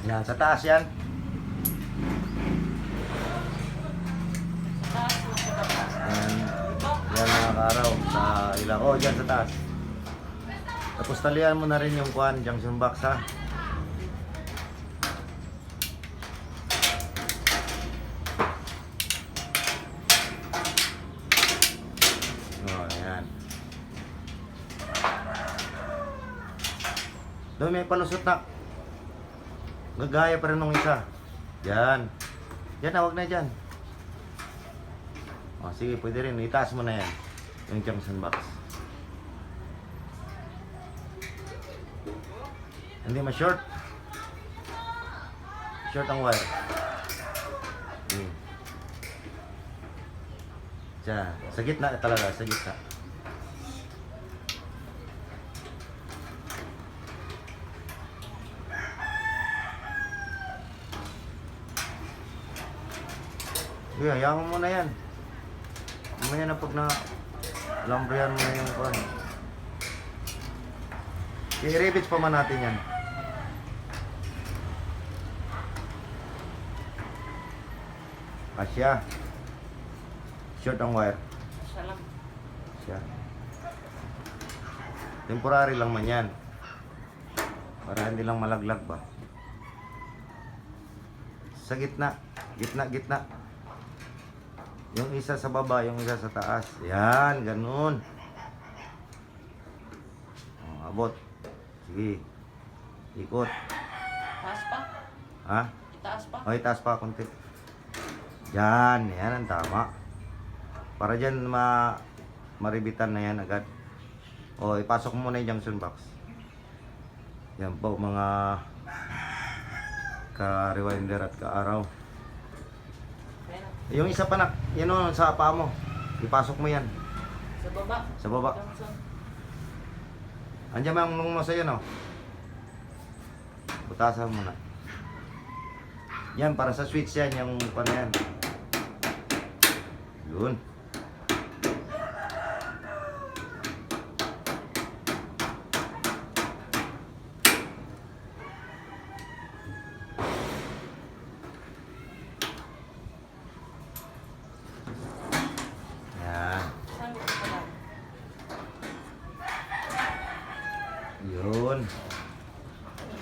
Yan, sa taas yan. Yan, yan mga kaaraw. Sa ilaw. Oh, dyan sa taas. Tapos talian mo na rin yung kuhan, junction box ha. Oh, yan. Doon may palusot na. Gagaya pa rin nung isa. Yan. Yan, huwag na dyan. O, sige, pwede rin. Itaas mo na yan. Yung junction box. Hindi ma-short. Short ang wire. Diyan. Sa gitna talaga. Sa gitna. Sige, hayaan mo muna yan. Mamaya na pag na lambrihan mo na yung kuhan. I-rebits pa man natin yan. Asya. Short ang wire. Salam. Asya. Temporary lang man yan. Para hindi lang malaglag ba. Sa gitna. Gitna. Yung isa sa baba, yung isa sa taas. Yan, ganun. Oh, abot. Sige. Ikot. Taas pa? Ha? Itaas pa? O, itaas pa konti. Yan, yan ang tama. Para dyan maribitan na yan agad. O, ipasok mo muna yung junction box. Yan po mga ka-rewinder at ka-araw. Yung isa pa na, yan o, sa paa mo. Ipasok mo yan. Sa baba? Sa baba. Andiyan mo yung nasa yan o. Butasan mo na. Yan, para sa switch yan, yung pa na yan. Yun. Yan. Saan mo ito pala? Yun.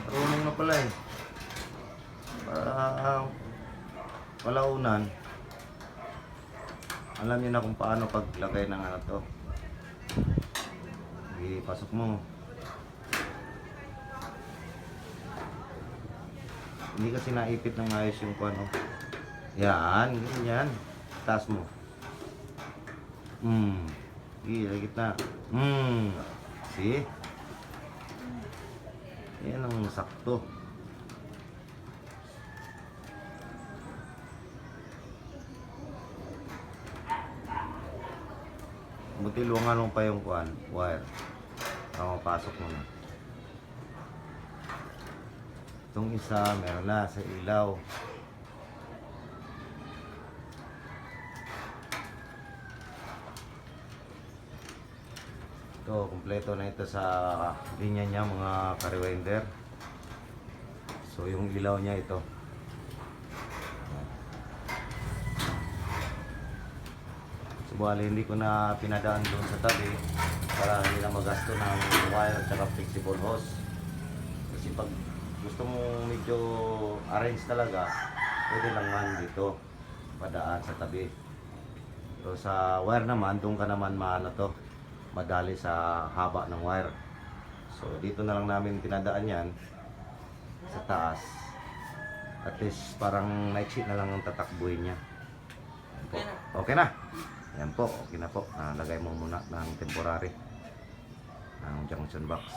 Marunong na pala eh. Para palaunan. Alam niyo na kung paano paglagay ng ano to. Sige, pasok mo. Hindi kasi naipit ng ayos yung ano. Yan, ganyan. Taas mo. Sige, lagit na. See? Yan ang sakto. Buti luwangan mo pa yung kuan, wire. Para mapasok mo na. Itong isa, meron na sa ilaw. Ito, kumpleto na ito sa linya niya mga ka-rewinder. So yung ilaw niya ito. So bali hindi ko na pinadaan doon sa tabi para hindi na magasto ng wire at saka flexible hose. Kasi pag gusto mo medyo arrange talaga, pwede lang man dito padaan sa tabi. So sa wire naman, doon ka naman maano to, madali sa haba ng wire. So dito na lang namin pinadaan yan sa taas. At least parang night sheet na lang ang tatakbuhin niya. Yan po. Okay na. Yan po, okay na po. Lagay mo muna ng temporary ng junction box.